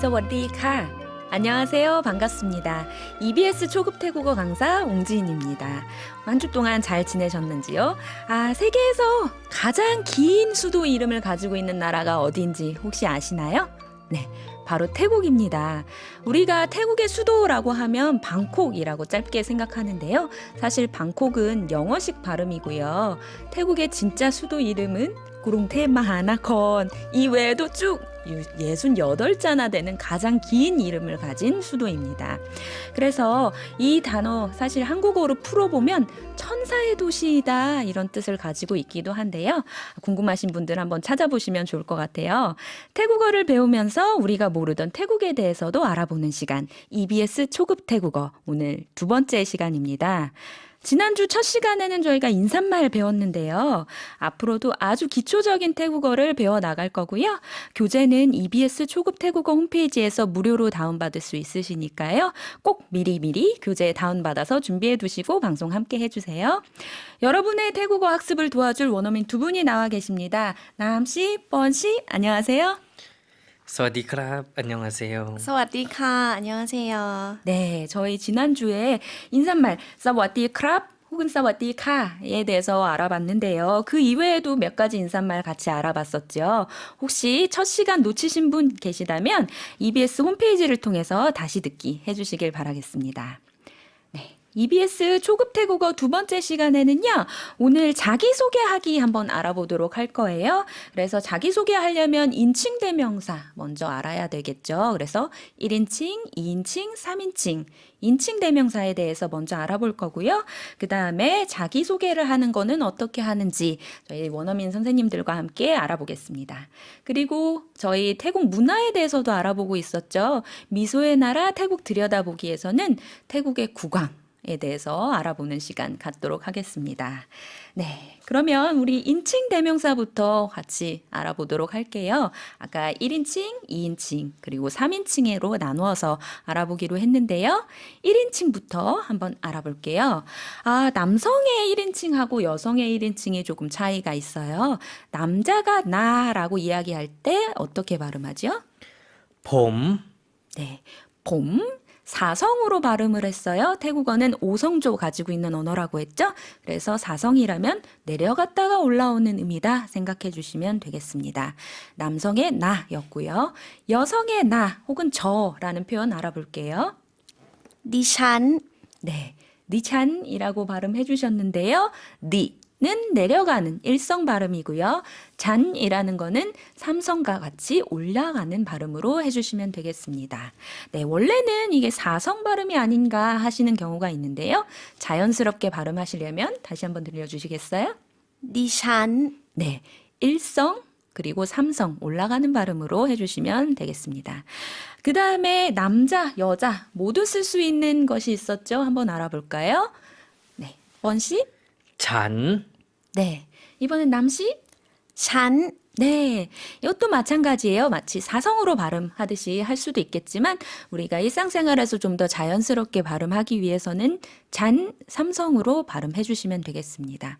สวัสดีค่ะ. 안녕하세요. 반갑습니다. EBS 초급 태국어 강사 옹지인입니다. 한 주 동안 잘 지내셨는지요? 세계에서 가장 긴 수도 이름을 가지고 있는 나라가 어디인지 혹시 아시나요? 네, 바로 태국입니다. 우리가 태국의 수도라고 하면 방콕이라고 짧게 생각하는데요. 사실 방콕은 영어식 발음이고요. 태국의 진짜 수도 이름은 구룽테 마하나콘, 이 외에도 쭉 68자나 되는 가장 긴 이름을 가진 수도입니다. 그래서 이 단어 사실 한국어로 풀어보면 천사의 도시이다 이런 뜻을 가지고 있기도 한데요. 궁금하신 분들 한번 찾아보시면 좋을 것 같아요. 태국어를 배우면서 우리가 모르던 태국에 대해서도 알아보는 시간, EBS 초급 태국어, 오늘 두 번째 시간입니다. 지난주 첫 시간에는 저희가 인사말 배웠는데요. 앞으로도 아주 기초적인 태국어를 배워나갈 거고요. 교재는 EBS 초급 태국어 홈페이지에서 무료로 다운받을 수 있으시니까요. 꼭 미리미리 교재 다운받아서 준비해 두시고 방송 함께 해주세요. 여러분의 태국어 학습을 도와줄 원어민 두 분이 나와 계십니다. 남씨, 뻔씨, 안녕하세요. สวัสดีครับ 안녕하세요. สวัสดีค่ะ 안녕하세요. 네, 저희 지난주에 인사말 사와디크랍 혹은 사와디카에 대해서 알아봤는데요. 그 이외에도 몇 가지 인사말 같이 알아봤었죠. 혹시 첫 시간 놓치신 분 계시다면 EBS 홈페이지를 통해서 다시 듣기 해주시길 바라겠습니다. 네. EBS 초급 태국어 두 번째 시간에는요, 오늘 자기소개하기 한번 알아보도록 할 거예요. 그래서 자기소개하려면 인칭 대명사 먼저 알아야 되겠죠. 그래서 1인칭, 2인칭, 3인칭, 인칭 대명사에 대해서 먼저 알아볼 거고요. 그 다음에 자기소개를 하는 거는 어떻게 하는지 저희 원어민 선생님들과 함께 알아보겠습니다. 그리고 저희 태국 문화에 대해서도 알아보고 있었죠. 미소의 나라 태국 들여다보기에서는 태국의 국왕, 에 대해서 알아보는 시간 갖도록 하겠습니다. 네, 그러면 우리 인칭 대명사부터 같이 알아보도록 할게요. 아까 1인칭, 2인칭, 그리고 3인칭으로 나누어서 알아보기로 했는데요. 1인칭부터 한번 알아볼게요. 남성의 1인칭하고 여성의 1인칭이 조금 차이가 있어요. 남자가 나라고 이야기할 때 어떻게 발음하죠? 봄, 네, 봄. 사성으로 발음을 했어요. 태국어는 오성조 가지고 있는 언어라고 했죠. 그래서 사성이라면 내려갔다가 올라오는 의미다 생각해 주시면 되겠습니다. 남성의 나였고요. 여성의 나 혹은 저라는 표현 알아볼게요. ดิฉัน 네, 니찬이라고 발음해 주셨는데요. 는 내려가는 일성 발음이고요. 잔이라는 거는 삼성과 같이 올라가는 발음으로 해주시면 되겠습니다. 네, 원래는 이게 사성 발음이 아닌가 하시는 경우가 있는데요. 자연스럽게 발음하시려면 다시 한번 들려주시겠어요? ดิฉัน 네, 일성 그리고 삼성 올라가는 발음으로 해주시면 되겠습니다. 그 다음에 남자, 여자 모두 쓸 수 있는 것이 있었죠. 한번 알아볼까요? 네, 원씨? 잔, 네, 이번엔 남씨? ฉัน 네, 이것도 마찬가지예요. 마치 사성으로 발음하듯이 할 수도 있겠지만 우리가 일상생활에서 좀 더 자연스럽게 발음하기 위해서는 잔, 삼성으로 발음해 주시면 되겠습니다.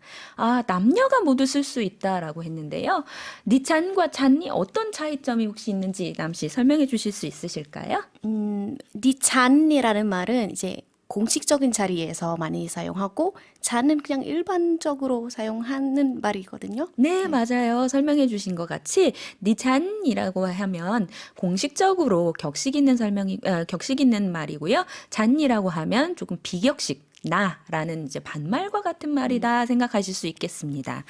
남녀가 모두 쓸 수 있다라고 했는데요. 니찬과 잔이 어떤 차이점이 혹시 있는지 남씨 설명해 주실 수 있으실까요? ดิฉัน이라는 말은 이제 공식적인 자리에서 많이 사용하고 잔은 그냥 일반적으로 사용하는 말이거든요. 네, 맞아요. 설명해 주신 것 같이 니찬이라고 하면 공식적으로 격식 있는 격식 있는 말이고요. 잔이라고 하면 조금 비격식 나라는 이제 반말과 같은 말이다 생각하실 수 있겠습니다.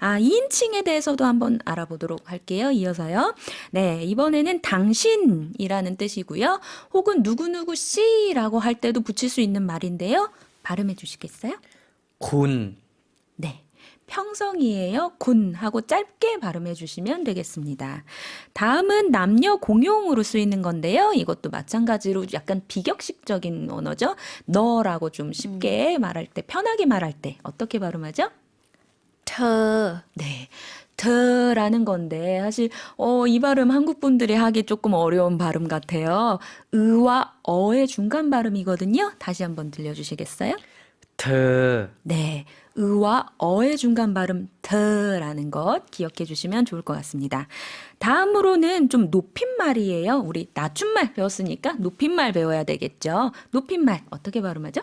2인칭에 대해서도 한번 알아보도록 할게요. 이어서요. 네, 이번에는 당신이라는 뜻이고요. 혹은 누구누구 씨라고 할 때도 붙일 수 있는 말인데요. 발음해 주시겠어요? 군, 네. 평성이에요. 군 하고 짧게 발음해 주시면 되겠습니다. 다음은 남녀 공용으로 쓰이는 건데요. 이것도 마찬가지로 약간 비격식적인 언어죠. 너라고 좀 쉽게 말할 때, 편하게 말할 때 어떻게 발음하죠? เธอ 네. 더라는 건데 사실 이 발음 한국 분들이 하기 조금 어려운 발음 같아요. 의와 어의 중간 발음이거든요. 다시 한번 들려주시겠어요? ธอ, 네. 의와 어의 중간 발음 더라는 것 기억해 주시면 좋을 것 같습니다. 다음으로는 좀 높임말이에요. 우리 낮춤말 배웠으니까 높임말 배워야 되겠죠. 높임말 어떻게 발음하죠?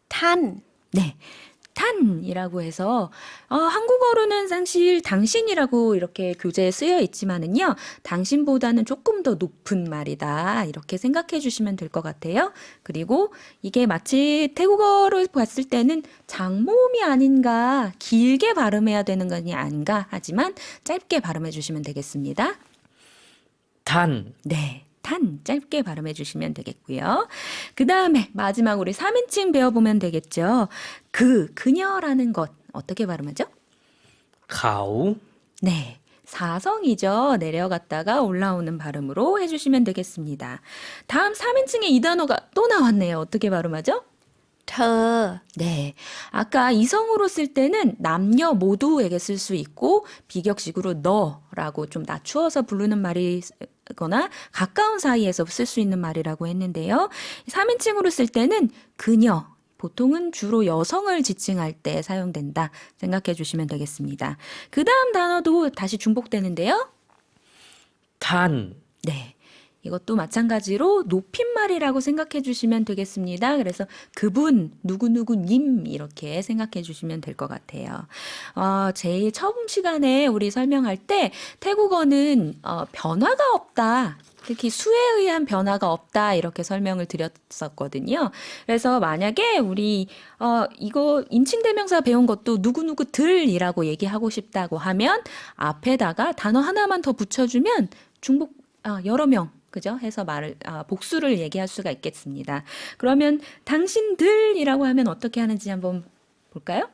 ท่าน 네. 탄이라고 해서 한국어로는 사실 당신이라고 이렇게 교재에 쓰여 있지만은요. 당신보다는 조금 더 높은 말이다. 이렇게 생각해 주시면 될 것 같아요. 그리고 이게 마치 태국어로 봤을 때는 장모음이 아닌가, 길게 발음해야 되는 것이 아닌가 하지만 짧게 발음해 주시면 되겠습니다. ท่าน 네. 탄 짧게 발음해 주시면 되겠고요. 그 다음에 마지막 우리 3인칭 배워보면 되겠죠. 그녀라는 것 어떻게 발음하죠? เขา 네. 사성이죠. 내려갔다가 올라오는 발음으로 해주시면 되겠습니다. 다음 3인칭의 이 단어가 또 나왔네요. 어떻게 발음하죠? เธอ 네. 아까 이성으로 쓸 때는 남녀 모두에게 쓸 수 있고 비격식으로 너라고 좀 낮추어서 부르는 말이거나 가까운 사이에서 쓸 수 있는 말이라고 했는데요. 3인칭으로 쓸 때는 그녀, 보통은 주로 여성을 지칭할 때 사용된다 생각해 주시면 되겠습니다. 그 다음 단어도 다시 중복되는데요. ท่าน 네. 이것도 마찬가지로 높임말이라고 생각해 주시면 되겠습니다. 그래서 그분, 누구누구님 이렇게 생각해 주시면 될 것 같아요. 제일 처음 시간에 우리 설명할 때 태국어는 변화가 없다. 특히 수에 의한 변화가 없다 이렇게 설명을 드렸었거든요. 그래서 만약에 우리 이거 인칭대명사 배운 것도 누구누구들이라고 얘기하고 싶다고 하면 앞에다가 단어 하나만 더 붙여주면 여러 명 그죠? 해서 복수를 얘기할 수가 있겠습니다. 그러면 당신들이라고 하면 어떻게 하는지 한번 볼까요?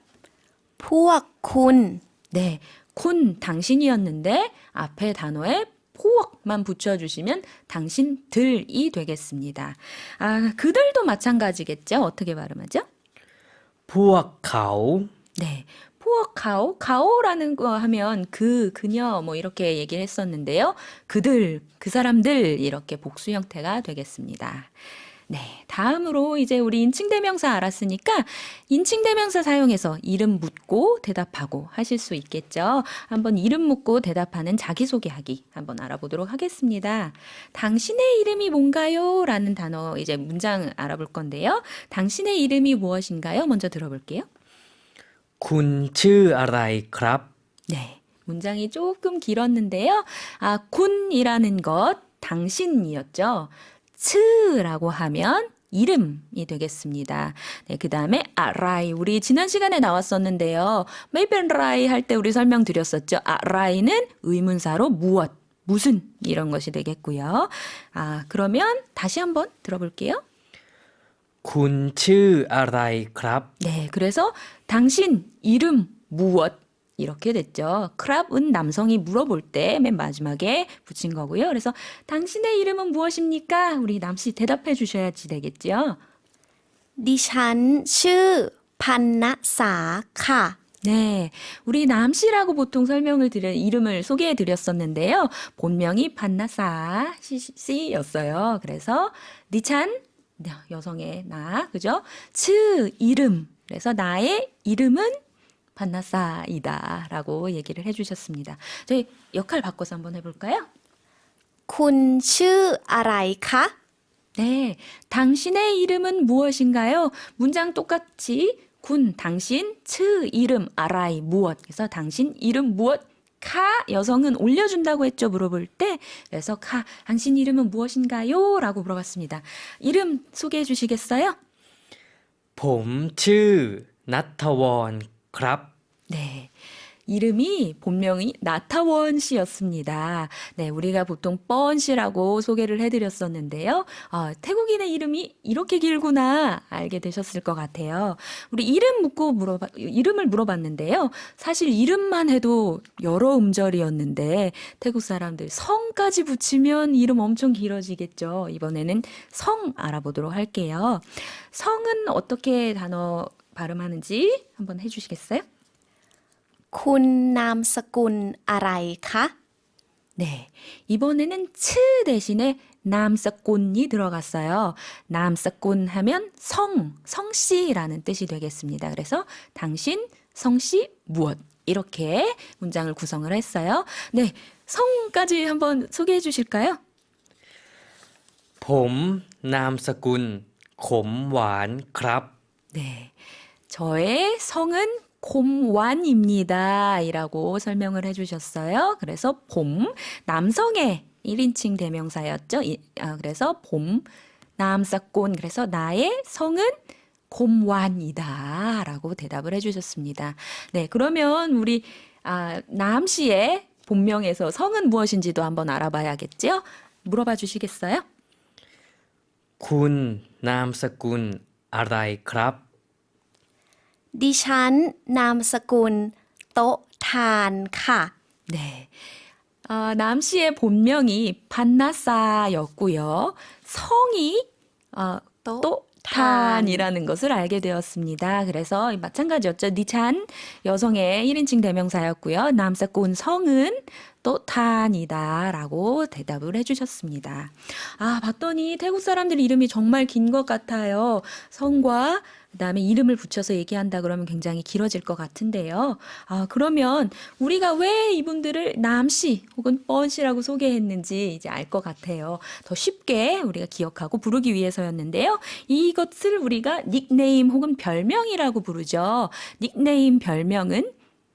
พวกคุณ 네, 군 당신이었는데 앞에 단어에 포억만 붙여주시면 당신들이 되겠습니다. 그들도 마찬가지겠죠? 어떻게 발음하죠? พวกเขา 네. 포어카오, 가오라는 거 하면 그녀 뭐 이렇게 얘기를 했었는데요. 그들, 그 사람들 이렇게 복수 형태가 되겠습니다. 네, 다음으로 이제 우리 인칭대명사 알았으니까 인칭대명사 사용해서 이름 묻고 대답하고 하실 수 있겠죠. 한번 이름 묻고 대답하는 자기소개하기 한번 알아보도록 하겠습니다. 당신의 이름이 뭔가요? 라는 단어 이제 문장 알아볼 건데요. 당신의 이름이 무엇인가요? 먼저 들어볼게요. คุณชื่ออะไรครับ 네, 문장이 조금 길었는데요. 군이라는 것, 당신이었죠. 츠라고 하면 이름이 되겠습니다. 네, 그 다음에 아라이, 우리 지난 시간에 나왔었는데요. 메이벤라이 할 때 우리 설명드렸었죠. 아라이는 의문사로 무엇, 무슨 이런 것이 되겠고요. 그러면 다시 한번 들어볼게요. คุณชื่ออะไรครับ 네, 그래서 당신 이름 무엇 이렇게 됐죠. 크랍은 남성이 물어볼 때 맨 마지막에 붙인 거고요. 그래서 당신의 이름은 무엇입니까? 우리 남씨 대답해 주셔야지 되겠죠. ดิฉันชื่อพันณสาค่ะ 네, 우리 남씨라고 보통 이름을 소개해 드렸었는데요. 본명이 판나사 씨였어요. 그래서 니찬 여성의 나, 그죠? 츠 이름. 그래서 나의 이름은 판나사이다 라고 얘기를 해주셨습니다. 저희 역할 바꿔서 한번 해볼까요? คุณชื่ออะไรคะ 네, 당신의 이름은 무엇인가요? 문장 똑같이 군, 당신, 츠, 이름, 아라이, 무엇. 그래서 당신 이름 무엇? 카, 여성은 올려준다고 했죠, 물어볼 때. 그래서 당신 이름은 무엇인가요? 라고 물어봤습니다. 이름 소개해 주시겠어요? ผมชื่อณัฐวรครับ 네. 이름이 본명이 나타원 씨였습니다. 네, 우리가 보통 뻔 씨라고 소개를 해드렸었는데요. 태국인의 이름이 이렇게 길구나 알게 되셨을 것 같아요. 우리 이름을 물어봤는데요. 사실 이름만 해도 여러 음절이었는데 태국 사람들 성까지 붙이면 이름 엄청 길어지겠죠. 이번에는 성 알아보도록 할게요. 성은 어떻게 단어 발음하는지 한번 해주시겠어요? คุณนามสกุลอะไรคะ 네, 이번에는 츠 대신에 남사꾼이 들어갔어요. 남사꾼 하면 성씨라는 뜻이 되겠습니다. 그래서 당신, 성씨, 무엇 이렇게 문장을 구성을 했어요. 네, 성까지 한번 소개해 주실까요? ผมนามสกุลขมหวานครับ 네, 저의 성은 곰완입니다. 이라고 설명을 해주셨어요. 그래서 봄, 남성의 1인칭 대명사였죠. 그래서 봄, 남사꾼. 그래서 나의 성은 곰완이다. 라고 대답을 해주셨습니다. 네, 그러면 우리 남 씨의 본명에서 성은 무엇인지도 한번 알아봐야겠죠? 물어봐 주시겠어요? คุณนามสกุลอะไรครับ ดิฉันนามสกุลโต๊ะทานค่ะ 네. 남 씨의 본명이 판나사였고요. 성이 또 탄이라는 것을 알게 되었습니다. 그래서 마찬가지였죠. 니찬 여성의 1인칭 대명사였고요. 남사꾼 성은 또 탄이다라고 대답을 해주셨습니다. 봤더니 태국 사람들 이름이 정말 긴 것 같아요. 성과 그다음에 이름을 붙여서 얘기한다 그러면 굉장히 길어질 것 같은데요. 그러면 우리가 왜 이분들을 남씨 혹은 뻔씨라고 소개했는지 이제 알 것 같아요. 더 쉽게 우리가 기억하고 부르기 위해서였는데요. 이것을 우리가 닉네임 혹은 별명이라고 부르죠. 닉네임 별명은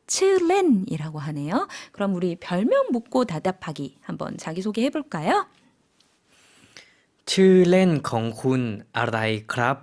츠렌이라고 하네요. 그럼 우리 별명 묻고 대답하기 한번 자기소개 해볼까요? ชื่อเล่นของคุณอะไรครับ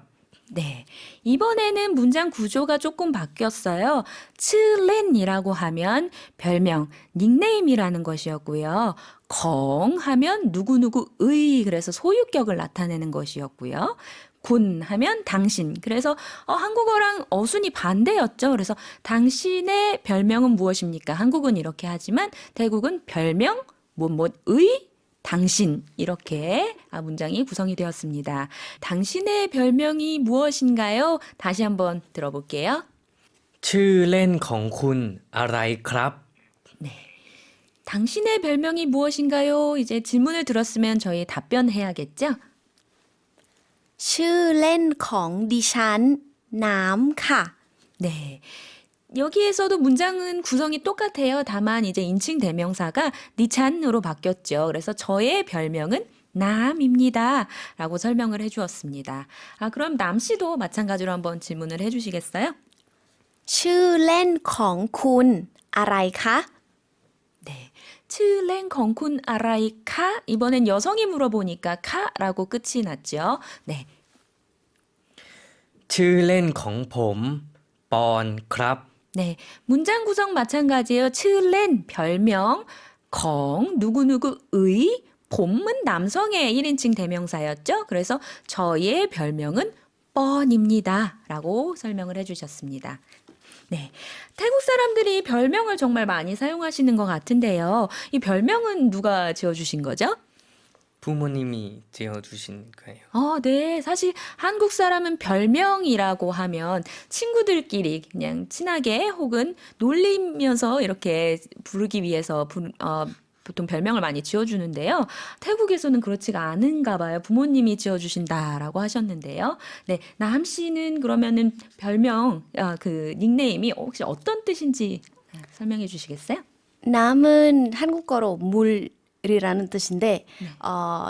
네, 이번에는 문장 구조가 조금 바뀌었어요. 츠렌이라고 하면 별명, 닉네임이라는 것이었고요. 경 하면 누구누구의, 그래서 소유격을 나타내는 것이었고요. 군 하면 당신, 그래서 한국어랑 어순이 반대였죠. 그래서 당신의 별명은 무엇입니까? 한국은 이렇게 하지만 태국은 별명, 뭐뭐의, 당신 이렇게 문장이 구성이 되었습니다. 당신의 별명이 무엇인가요? 다시 한번 들어볼게요. ชื่อเล่นของคุณอะไรครับ 당신의 별명이 무엇인가요? 이제 질문을 들었으면 저희 답변해야겠죠? ชื่อเล่นของดิฉันน้ำค่ะ 네. 여기에서도 문장은 구성이 똑같아요. 다만 이제 인칭 대명사가 니찬으로 바뀌었죠. 그래서 저의 별명은 남입니다. 라고 설명을 해주었습니다. 그럼 남 씨도 마찬가지로 한번 질문을 해주시겠어요? ชื่อเล่นของคุณอะไรคะ 네. 츠랭 컹쿤 아라이카? 이번엔 여성이 물어보니까 카라고 끝이 났죠. 네. ชื่อเล่นของผมปอนครับ 네. 문장 구성 마찬가지예요. 츠렌 별명, 경 누구누구의, 봄은 남성의 1인칭 대명사였죠. 그래서 저의 별명은 뻔입니다. 라고 설명을 해주셨습니다. 네. 태국 사람들이 별명을 정말 많이 사용하시는 것 같은데요. 이 별명은 누가 지어주신 거죠? 부모님이 지어주신 거예요. 네. 사실 한국 사람은 별명이라고 하면 친구들끼리 그냥 친하게 혹은 놀리면서 이렇게 부르기 위해서 보통 별명을 많이 지어주는데요. 태국에서는 그렇지가 않은가 봐요. 부모님이 지어주신다라고 하셨는데요. 네. 나함 씨는 그러면은 별명, 그 닉네임이 혹시 어떤 뜻인지 설명해 주시겠어요? 남은 한국어로 물이라는 뜻인데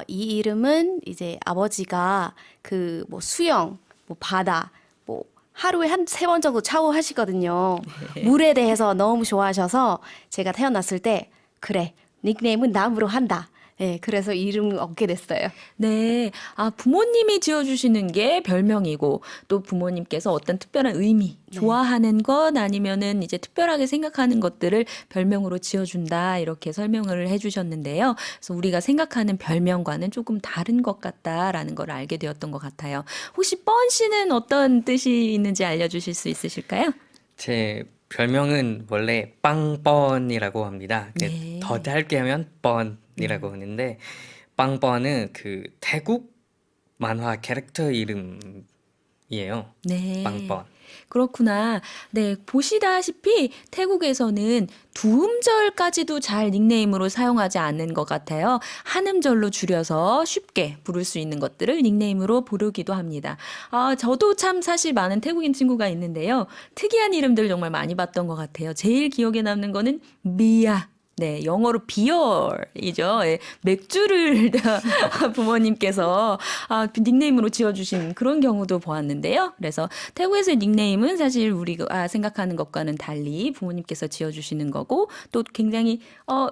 이 이름은 이제 아버지가 그 뭐 수영, 뭐 바다, 뭐 하루에 한 3번 정도 샤워하시거든요. 물에 대해서 너무 좋아하셔서 제가 태어났을 때 그래, 닉네임은 남으로 한다. 네, 그래서 이름을 얻게 됐어요. 네. 부모님이 지어주시는 게 별명이고, 또 부모님께서 어떤 특별한 의미, 좋아하는 것 아니면은 이제 특별하게 생각하는 것들을 별명으로 지어준다, 이렇게 설명을 해주셨는데요. 그래서 우리가 생각하는 별명과는 조금 다른 것 같다라는 걸 알게 되었던 것 같아요. 혹시 뻔 씨는 어떤 뜻이 있는지 알려주실 수 있으실까요? 제 별명은 원래 빵뻔이라고 합니다. 네. 더 짧게 하면 뻔이라고 하는데 빵뻔은 그 태국 만화 캐릭터 이름이에요. 네. 빵번. 그렇구나. 네, 보시다시피 태국에서는 두 음절까지도 잘 닉네임으로 사용하지 않는 것 같아요. 한 음절로 줄여서 쉽게 부를 수 있는 것들을 닉네임으로 부르기도 합니다. 저도 참 사실 많은 태국인 친구가 있는데요. 특이한 이름들 정말 많이 봤던 것 같아요. 제일 기억에 남는 거는 미야. 네, 영어로 비어이죠. 예, 맥주를 부모님께서 닉네임으로 지어주신 그런 경우도 보았는데요. 그래서 태국에서의 닉네임은 사실 우리가 생각하는 것과는 달리 부모님께서 지어주시는 거고 또 굉장히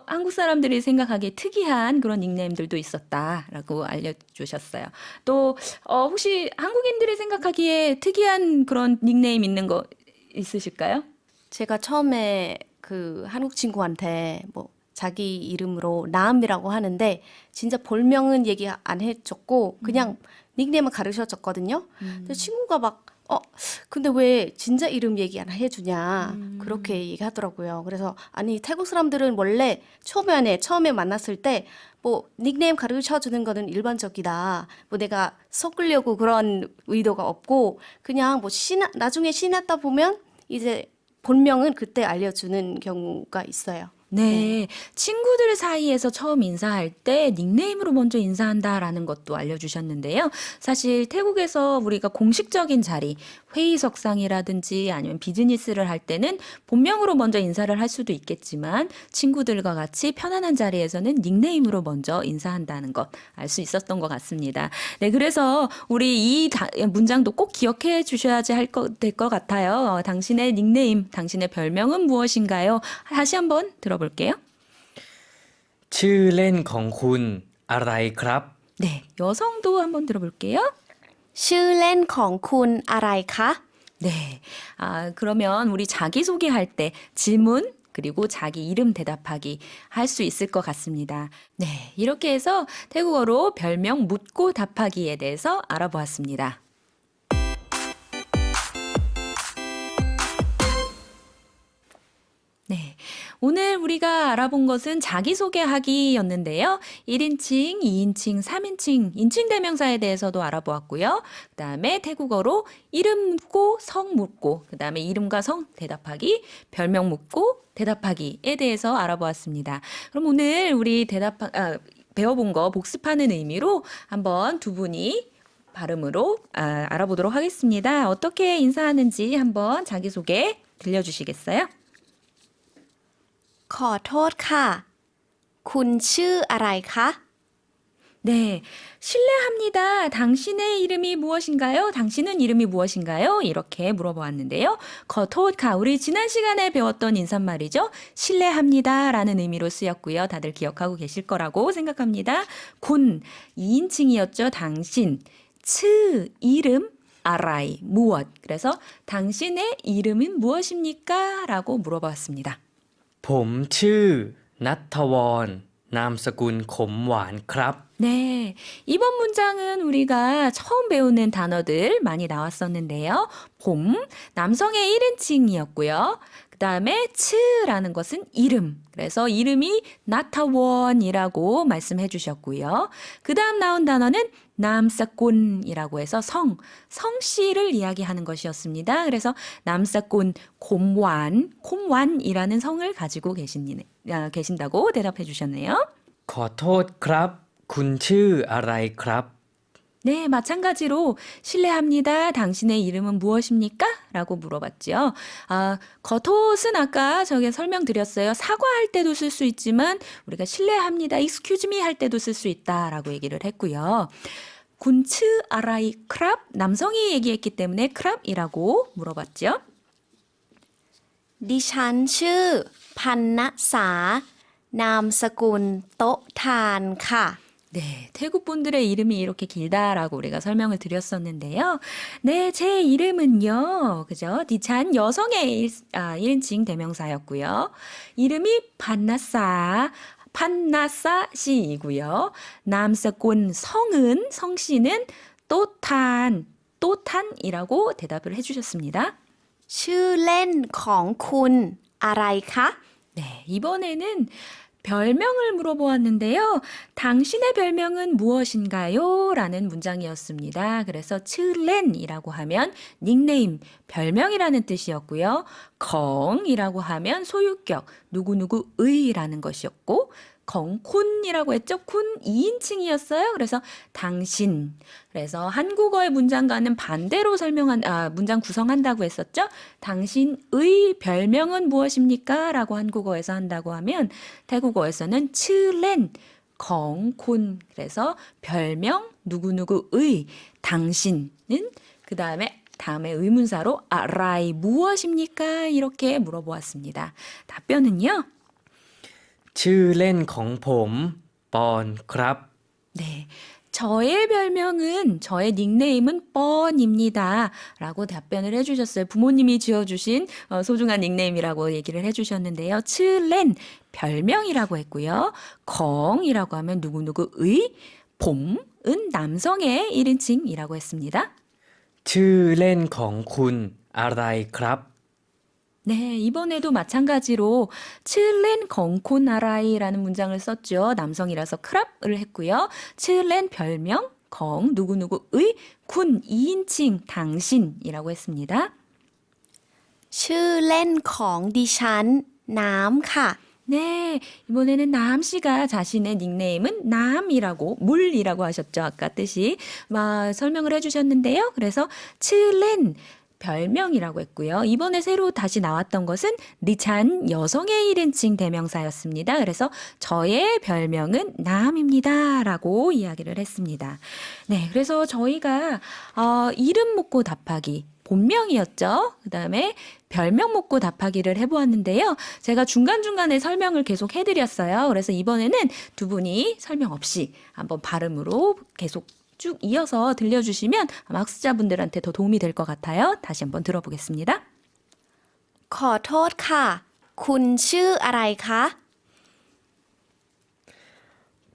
한국 사람들이 생각하기에 특이한 그런 닉네임들도 있었다라고 알려주셨어요. 또 혹시 한국인들이 생각하기에 특이한 그런 닉네임 있는 거 있으실까요? 제가 처음에 그 한국 친구한테 뭐 자기 이름으로 나음이라고 하는데 진짜 본명은 얘기 안 해줬고 그냥 닉네임을 가르쳐줬거든요. 근데 친구가 막 근데 왜 진짜 이름 얘기 안 해주냐 그렇게 얘기하더라고요. 그래서 아니 태국 사람들은 원래 처음에 만났을 때 뭐 닉네임 가르쳐주는 거는 일반적이다. 뭐 내가 섞으려고 그런 의도가 없고 그냥 뭐 나중에 신났다 보면 이제 본명은 그때 알려주는 경우가 있어요. 네, 친구들 사이에서 처음 인사할 때 닉네임으로 먼저 인사한다라는 것도 알려주셨는데요. 사실 태국에서 우리가 공식적인 자리, 회의석상이라든지 아니면 비즈니스를 할 때는 본명으로 먼저 인사를 할 수도 있겠지만 친구들과 같이 편안한 자리에서는 닉네임으로 먼저 인사한다는 것 알 수 있었던 것 같습니다. 네, 그래서 우리 이 문장도 꼭 기억해 주셔야지 될 것 같아요. 당신의 닉네임, 당신의 별명은 무엇인가요? 다시 한번 들어볼게요. ชื่อเล่นของคุณอะไรครับ 네, 여성도 한번 들어볼게요. ชื่อเล่นของคุณอะไรคะ? 네. 그러면 우리 자기소개할 때 질문 그리고 자기 이름 대답하기 할 수 있을 것 같습니다. 네. 이렇게 해서 태국어로 별명 묻고 답하기에 대해서 알아보았습니다. 네. 오늘 우리가 알아본 것은 자기소개하기였는데요. 1인칭, 2인칭, 3인칭, 인칭 대명사에 대해서도 알아보았고요. 그 다음에 태국어로 이름 묻고 성 묻고 그 다음에 이름과 성 대답하기, 별명 묻고 대답하기에 대해서 알아보았습니다. 그럼 오늘 우리 배워본 거 복습하는 의미로 한번 두 분이 발음으로 알아보도록 하겠습니다. 어떻게 인사하는지 한번 자기소개 들려주시겠어요? ขอโทษค่ะ คุณชื่ออะไรคะ? 네, 실례합니다. 당신의 이름이 무엇인가요? 당신은 이름이 무엇인가요? 이렇게 물어보았는데요. 거토카, 우리 지난 시간에 배웠던 인사말이죠. 실례합니다 라는 의미로 쓰였고요. 다들 기억하고 계실 거라고 생각합니다. 군, 2인칭이었죠. 당신, 츠, 이름, 아라이, 무엇. 그래서 당신의 이름은 무엇입니까? 라고 물어봤습니다. ผมชื่อณัฐวรนามสกุลขมหวานครับ 네, 이번 문장은 우리가 처음 배우는 단어들 많이 나왔었는데요. 봄, 남성의 1인칭이었고요. 그 다음에 츠라는 것은 이름. 그래서 이름이 나타원이라고 말씀해 주셨고요. 그 다음 나온 단어는 남사꾼이라고 해서 성씨를 이야기하는 것이었습니다. 그래서 남사꾼 콤완이라는 성을 가지고 계신다고 대답해 주셨네요. ขอโทษครับ คุณชื่ออะไรครับ 네, 마찬가지로 실례합니다. 당신의 이름은 무엇입니까? 라고 물어봤죠. 겉옷은 아까 저기 설명드렸어요. 사과할 때도 쓸 수 있지만 우리가 실례합니다. excuse me 할 때도 쓸 수 있다라고 얘기를 했고요. 군츠 아라이 크랍 남성이 얘기했기 때문에 크랍이라고 물어봤죠. ดิฉันชื่อพันณสานามสกุลโต๊ะทานค่ะ 네, 태국 분들의 이름이 이렇게 길다라고 우리가 설명을 드렸었는데요. 네, 제 이름은요, 그죠? 디찬 여성의 1인칭 대명사였고요. 이름이 판나사 씨이고요. 남사꾼 성씨는 또탄이라고 대답을 해주셨습니다. ชื่อเล่นของคุณอะไรคะ? 네, 이번에는 별명을 물어보았는데요. 당신의 별명은 무엇인가요? 라는 문장이었습니다. 그래서 츠렌이라고 하면 닉네임, 별명이라는 뜻이었고요. 컹이라고 하면 소유격, 누구누구의라는 것이었고 컹쿤이라고 했죠. 쿤 2인칭이었어요. 그래서 당신. 그래서 한국어의 문장과는 반대로 문장 구성한다고 했었죠. 당신의 별명은 무엇입니까? 라고 한국어에서 한다고 하면 태국어에서는 츠렌, 컹쿤. 그래서 별명 누구누구의 당신은 다음에 의문사로 아라이 무엇입니까? 이렇게 물어보았습니다. 답변은요. ชื่อเล่นของผมปอนครับ 네. 저의 닉네임은 뻔입니다. 라고 답변을 해주셨어요. 부모님이 지어주신 소중한 닉네임이라고 얘기를 해주셨는데요. 츠렌, 별명이라고 했고요. 컹이라고 하면 누구누구의, 봄은 남성의 1인칭이라고 했습니다. ชื่อเล่นของคุณอะไรครับ 네, 이번에도 마찬가지로 칠렌 컹코나라이라는 문장을 썼죠. 남성이라서 크랍을 했고요. 칠렌 별명, 컹 누구누구의, 쿤 2인칭 당신이라고 했습니다. ชื่อเล่นของดิฉันน้ำค่ะ 네, 이번에는 남 씨가 자신의 닉네임은 남이라고, 물이라고 하셨죠. 아까 뜻이 설명을 해주셨는데요. 그래서 칠렌 별명이라고 했고요. 이번에 새로 다시 나왔던 것은 리찬 여성의 1인칭 대명사였습니다. 그래서 저의 별명은 남입니다. 라고 이야기를 했습니다. 네, 그래서 저희가 이름 묻고 답하기 본명이었죠. 그 다음에 별명 묻고 답하기를 해보았는데요. 제가 중간중간에 설명을 계속 해드렸어요. 그래서 이번에는 두 분이 설명 없이 한번 발음으로 계속 쭉 이어서 들려주시면 아마 학습자분들한테 더 도움이 될 것 같아요. 다시 한번 들어보겠습니다. ขอโทษค่ะ คุณชื่ออะไรคะ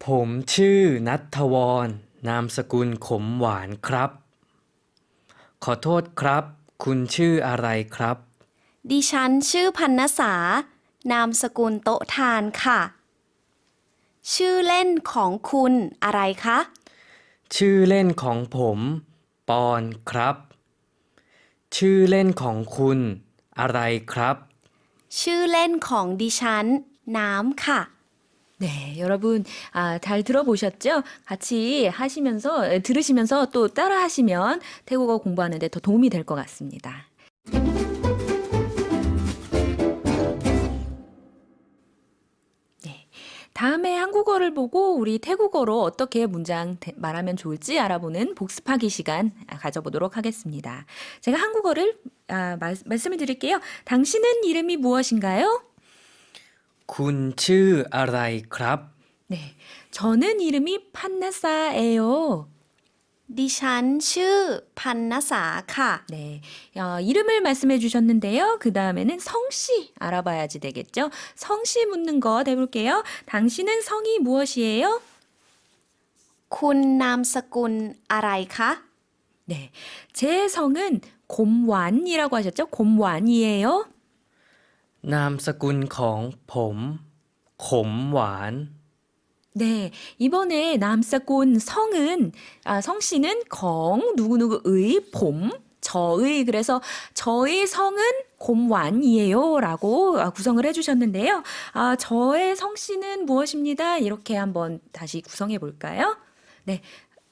ผมชื่อนัทวรนามสกุลขมหวานครับ ขอโทษครับ คุณชื่ออะไรครับ ดิฉันชื่อพันนสา นามสกุลโต๊ะทานค่ะ ชื่อเล่นของคุณอะไรคะ ชื่อเล่นของผมปอนครับ ชื่อเล่นของคุณอะไรครับ ชื่อเล่นของดิฉันน้ำค่ะ 네, 여러분 잘 들어보셨죠? 같이 들으시면서 또 따라 하시면 태국어 공부하는 데 더 도움이 될 것 같습니다. 네, 다음에 한국어를 보고 우리 태국어로 어떻게 문장 말하면 좋을지 알아보는 복습하기 시간 가져보도록 하겠습니다. 제가 한국어를 말씀을 드릴게요. 당신은 이름이 무엇인가요? คุณชื่ออะไรครับ 네, 저는 이름이 판나사예요. ดิฉันชื่อพันนสาค่ะ 네, 이름을 말씀해 주셨는데요. 그 다음에는 성씨 알아봐야지 되겠죠. 성씨 묻는 거 해볼게요. 당신은 성이 무엇이에요? คุณนามสกุลอะไรคะ 네, 제 성은 곰완이라고 하셨죠. 곰완이에요. นามสกุลของผมขมหวาน 네, 이번에 남사꾼 성씨는 누구누구의, 저의, 그래서 저의 성은 곰완이에요 라고 구성을 해주셨는데요. 저의 성씨는 무엇입니다. 이렇게 한번 다시 구성해 볼까요? 네,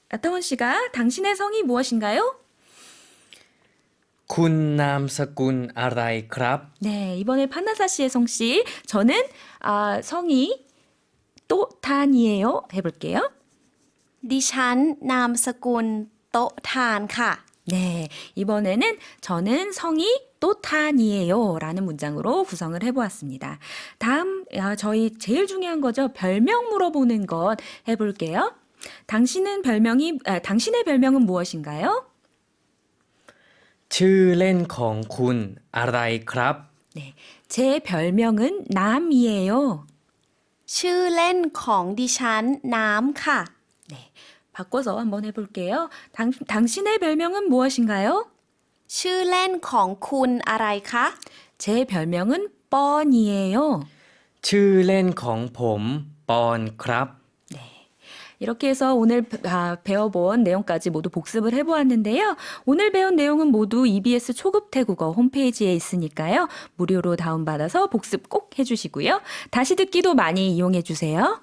아타원 씨가 당신의 성이 무엇인가요? คุณนามสกุลอะไรครับ 네, 이번에 판나사 씨의 성씨, 저는 성이 또탄이에요. 해볼게요. ดิฉันนามสกุลโต๊ะทานค่ะ 네, 이번에는 저는 성이 또탄이에요 라는 문장으로 구성을 해보았습니다. 다음 저희 제일 중요한 거죠. 별명 물어보는 것 해볼게요. 당신의 별명은 무엇인가요? ชื่อเล่นของคุณอะไรครับ 네, 제 별명은 남이에요. ชื่อเล่นของดิฉันน้ำค่ะ 네, 바꿔서 한번 해볼게요. 당신의 별명은 무엇인가요? ชื่อเล่นของคุณอะไรคะ 제 별명은 뻔이에요. ชื่อเล่นของผมปอนครับ 이렇게 해서 오늘 배워본 내용까지 모두 복습을 해보았는데요. 오늘 배운 내용은 모두 EBS 초급 태국어 홈페이지에 있으니까요. 무료로 다운받아서 복습 꼭 해주시고요. 다시 듣기도 많이 이용해주세요.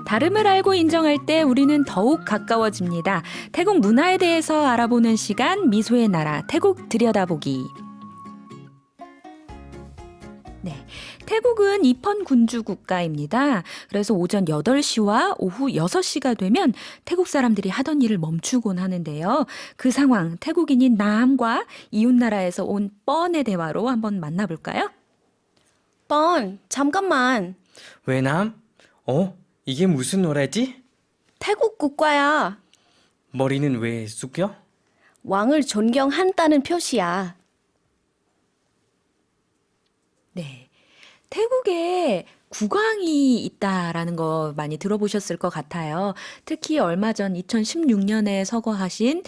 다름을 알고 인정할 때 우리는 더욱 가까워집니다. 태국 문화에 대해서 알아보는 시간 미소의 나라 태국 들여다보기. 네. 태국은 입헌 군주 국가입니다. 그래서 오전 8시와 오후 6시가 되면 태국 사람들이 하던 일을 멈추곤 하는데요. 그 상황 태국인인 남과 이웃나라에서 온 뻔의 대화로 한번 만나볼까요? 뻔, 잠깐만. 왜남? 이게 무슨 노래지? 태국 국가야. 머리는 왜 숙여? 왕을 존경한다는 표시야. 네. 태국에 국왕이 있다라는 거 많이 들어보셨을 것 같아요. 특히 얼마 전 2016년에 서거하신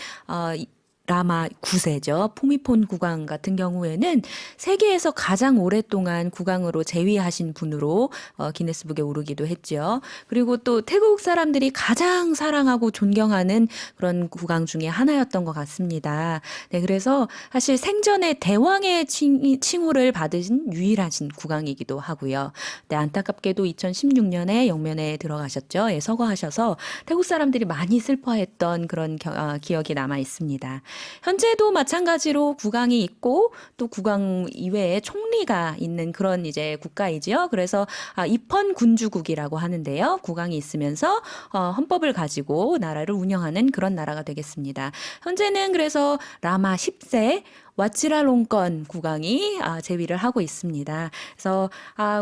라마 9세죠. 푸미폰 국왕 같은 경우에는 세계에서 가장 오랫동안 국왕으로 재위하신 분으로 기네스북에 오르기도 했죠. 그리고 또 태국 사람들이 가장 사랑하고 존경하는 그런 국왕 중에 하나였던 것 같습니다. 네, 그래서 사실 생전에 대왕의 칭호를 받으신 유일하신 국왕이기도 하고요. 네, 안타깝게도 2016년에 영면에 들어가셨죠. 예, 서거하셔서 태국 사람들이 많이 슬퍼했던 그런 기억이 남아 있습니다. 현재도 마찬가지로 국왕이 있고 또 국왕 이외에 총리가 있는 그런 이제 국가이지요. 그래서 입헌 군주국이라고 하는데요. 국왕이 있으면서 헌법을 가지고 나라를 운영하는 그런 나라가 되겠습니다. 현재는 그래서 라마 10세 와치라롱건 국왕이 재위를 하고 있습니다. 그래서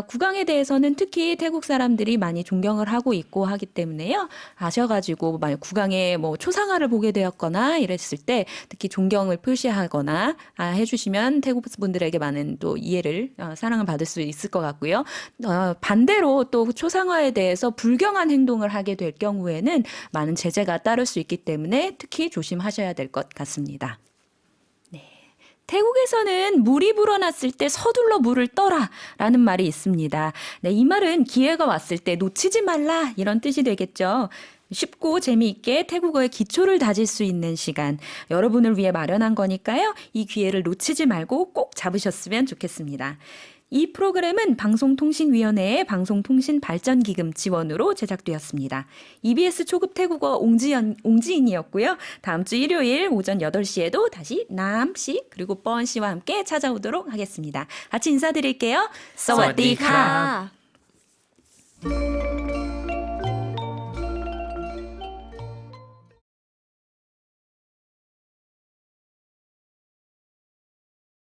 국왕에 대해서는 특히 태국 사람들이 많이 존경을 하고 있고 하기 때문에요. 아셔가지고 만약 국왕의 뭐 초상화를 보게 되었거나 이랬을 때 특히 존경을 표시하거나 해주시면 태국 분들에게 많은 또 이해를 사랑을 받을 수 있을 것 같고요. 반대로 또 초상화에 대해서 불경한 행동을 하게 될 경우에는 많은 제재가 따를 수 있기 때문에 특히 조심하셔야 될 것 같습니다. 태국에서는 물이 불어났을 때 서둘러 물을 떠라라는 말이 있습니다. 네, 이 말은 기회가 왔을 때 놓치지 말라 이런 뜻이 되겠죠. 쉽고 재미있게 태국어의 기초를 다질 수 있는 시간 여러분을 위해 마련한 거니까요. 이 기회를 놓치지 말고 꼭 잡으셨으면 좋겠습니다. 이 프로그램은 방송통신위원회의 방송통신발전기금 지원으로 제작되었습니다. EBS 초급 태국어 옹지인이었고요. 다음 주 일요일 오전 8시에도 다시 남씨 그리고 뻔씨와 함께 찾아오도록 하겠습니다. 같이 인사드릴게요. 사와디카. 아.